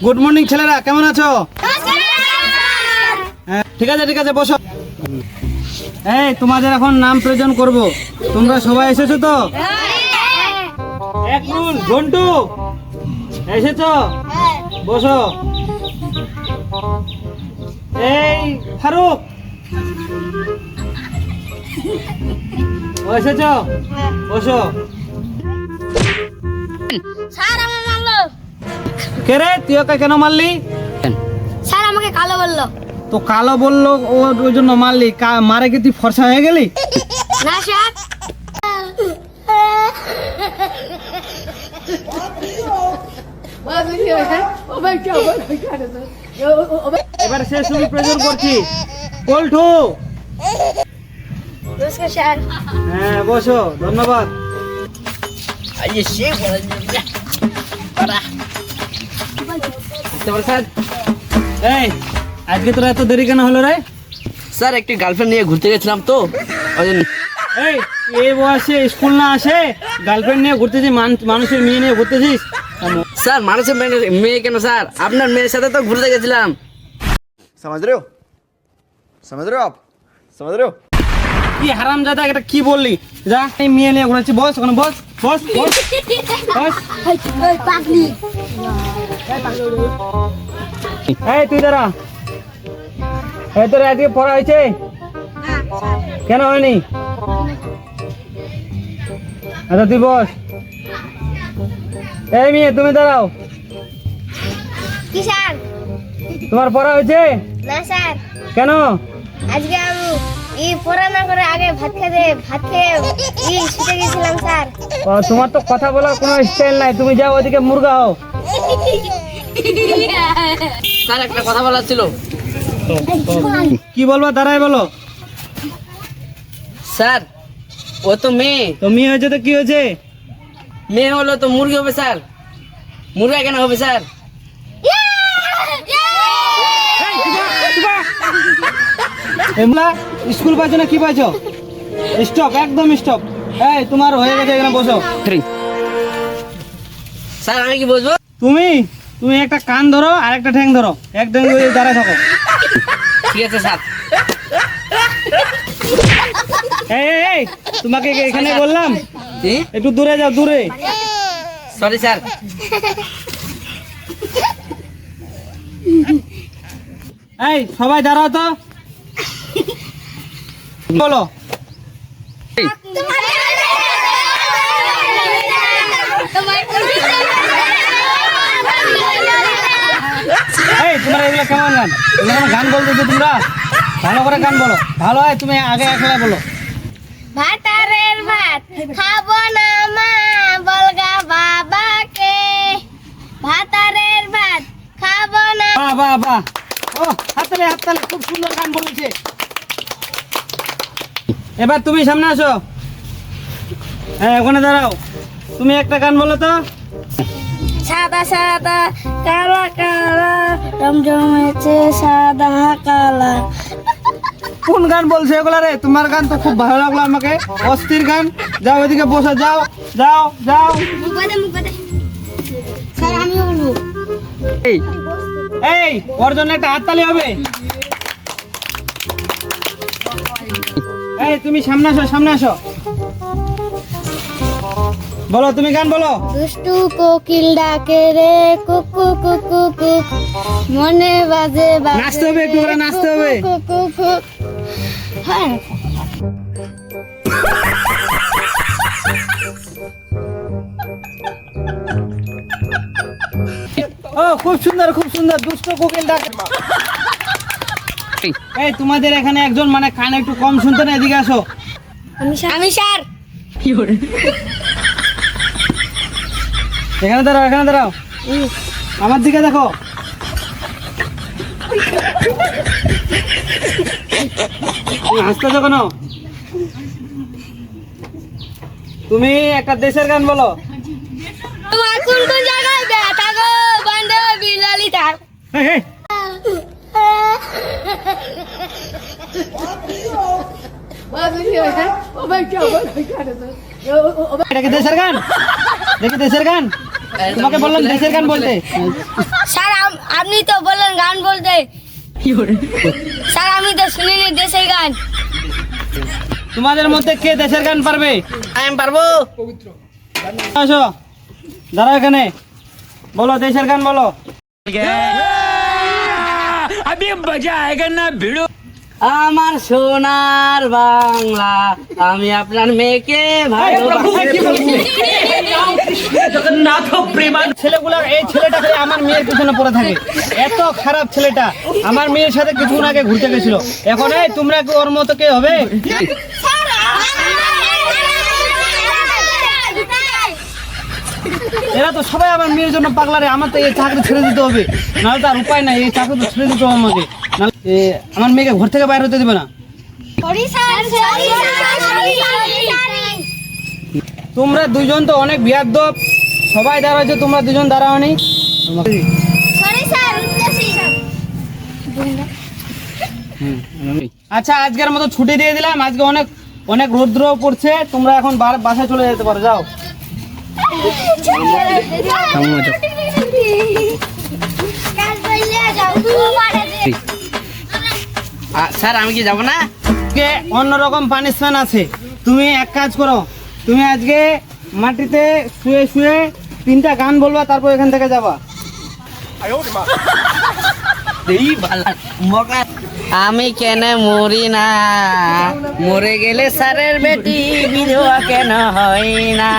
Good morning ছেলেরা, কেমন আছো? ঠিক আছে ঠিক আছে, বসো। এই তোমাদের এখন নাম প্রয়োজন করব, তোমরা সবাই এসেছো তো? এক মিনিট, ঘন্টু এসেছো? বসো। এই ফারুক ও এসেছো? বসো। স্যার আমাকে মারলো। কে রে, তুই ওকে কেন মারলি? স্যার আমাকে কালো বললো। তো কালো বললো ওই জন্য মারলি? মারে কি তুই ফর্সা হয়ে গেলি? না স্যার। এবার শেষ তুমি প্রেজেন্ট করছি। পল্টু। নমস্কার স্যার। হ্যাঁ বসো, ধন্যবাদ। এই আজকে তোরা এত দেরি কেন হলো রে? স্যার একটি গার্লফ্রেন্ড নিয়ে ঘুরতে গেছিলাম তো ওই জন্য। এই বয়সে স্কুল না আসে গার্লফ্রেন্ড নিয়ে ঘুরতেছিস, মানুষের মেয়ে নিয়ে ঘুরতেছিস? স্যার মানুষের মেয়ে কেন স্যার, আপনার মেয়ের সাথে তো ঘুরতে গেছিলাম। समझ रहे हो समझ रहे हो आप समझ रहे हो কি হারামজাদা, এটা কি বললি? যা, এই মেয়ে নিয়ে ঘুরাচ্ছি, বস ওখানে, বস বস বস বস। ওই পাগলি। এই তুই দাঁড়া। এই তোর আজকে পড়া হয়েছে? কেন হয়নি? আচ্ছা তুই বস। এই মেয়ে তুমি দাঁড়াও। কি স্যার? তোমার পড়া হয়েছে? না স্যার, কেন? আজকে আমি পড়া না করে আগে ভাত খেয়ে শুতে গেছিলাম স্যার। তোমার তো কথা বলার কোনো স্টাইল নাই, তুমি যাও ওইদিকে মুরগা হও। স্যার একটা কথা বলার ছিল। কি বলবো, দাঁড়াই বলো। স্যার ও তো মেয়ে, তো মেয়ে হয়েছে তো কি হয়েছে? মেয়ে হলো তো মুরগি হবে স্যার, মুরগা কেন হবে স্যার? এমলা স্কুল পাইছো না কি পাইছো? স্টপ, একদম স্টপ। এই তোমার হয়ে গেছে, এখানে বসো। স্যার আমি কি বলবো? তুমি তুমি একটা কান ধরো আর একটা ঠ্যাং ধরো, এক ঠ্যাং ধরে দাঁড়ায় থাকো। ঠিক আছে স্যার। এই এই এই তোমাকে এখানে বললাম কি? একটু দূরে যাও, দূরে। Sorry sir. এই সবাই দাঁড়াও তো, বলো। এই তোমরা এগুলো কেমন গান? এগুলো কেমন গান বলতেছো তোমরা? ভালো করে গান বলো, ভালো হয় তুমি আগে একলা বলো। ভাতারের ভাত খাবো না মা, বলগা বাবাকে। ভাতারের ভাত খাবো না। বাহ বাহ বাহ, ও হাততালি হাততালি, খুব সুন্দর গান বলেছে। এবার তুমি সামনে আসো। হ্যাঁ ওখানে দাঁড়াও, তুমি একটা গান বলো তো। সাদা সাদা কালা কালা রং জমেছে সাদা কালা। কোন গান বলছে এগুলা রে? তোমার গান তো খুব ভালো লাগলো আমাকে, অস্থির গান। যাও ওইদিকে বসো, যাও যাও যাও। মুখে স্যার আমি বলবো। এই এই ওর জন্য একটা হাততালি হবে। এই তুমি সামনে আসো, সামনে আসো, বলো তুমি গান বলো। দুষ্টু কোকিল ডাকে রে কুকু কুকু কুক, মনে বাজে বাজে। নাচতে হবে, একটু করে নাচতে হবে। কুকু কুক। হ্যাঁ ও খুব সুন্দর, খুব সুন্দর, দুষ্ট কোকিল ডাকে। এই তোমাদের এখানে একজন মানে কানে একটু কম শুনতে না, এদিকে আসো। আমি স্যার। এখানে দাঁড়াও, এখানে দাঁড়াও, আমার দিকে দেখো। হাসতেছো কেন? তুমি একটা দেশের গান বলো। তোমার কোন কোন জায়গায় ব্যথা গো বান্ধব বিলালি তার। এই, এই, এটা কি দেশের গান? দেখি দেশের গান। তোমাকে বললাম দেশের গান বলতে। স্যার আপনি তো বললেন গান বলতে। স্যার আমি তো শুনিনি দেশের গান। তোমাদের মধ্যে কে দেশের গান পারবে? আমি পারবো। আসো, দাঁড়াও এখানে, বলো দেশের গান বলো। আমার সোনার বাংলা, আমি আপনার মেয়েকে ভালোবাসি। ছেলেগুলা, এই ছেলেটা খালি আমার মেয়ের পিছনে পড়ে থাকে, এত খারাপ ছেলেটা। আমার মেয়ের সাথে কিছুক্ষণ আগে ঘুরতে গেছিল, এখন এই তোমরা কি ওর মতো কে হবে? এরা তো সবাই আমার মেয়ের জন্য পাগলা রে। আমার তো এই চাকরি ছেড়ে দিতে হবে, নাহলে তার উপায় নাই, এই চাকরি তো ছেড়ে দিতে হবে আমাকে, নাহলে আমার মেয়েকে ঘর থেকে বাইরে হতে দেবে না। তোমরা দুজন তো অনেক বিয়াদ্দপ, সবাই দাঁড়াচ্ছে, তোমরা দুজন দাঁড়াওনি। আচ্ছা, আজকের মতো ছুটি দিয়ে দিলাম, আজকে অনেক অনেক রৌদ্র পড়ছে, তোমরা এখন বাসায় চলে যেতে পারো, যাও। স্যার আমি কি যাবো না? আজকে অন্যরকম পানিশমেন্ট আছে। তুমি এক কাজ করো, তুমি আজকে মাটিতে শুয়ে শুয়ে 3টা গান বলবা, তারপর এখান থেকে যাবা। আমি কেন মরি না, মরে গেলে স্যারের বেটি বিধবা কেন হয় না।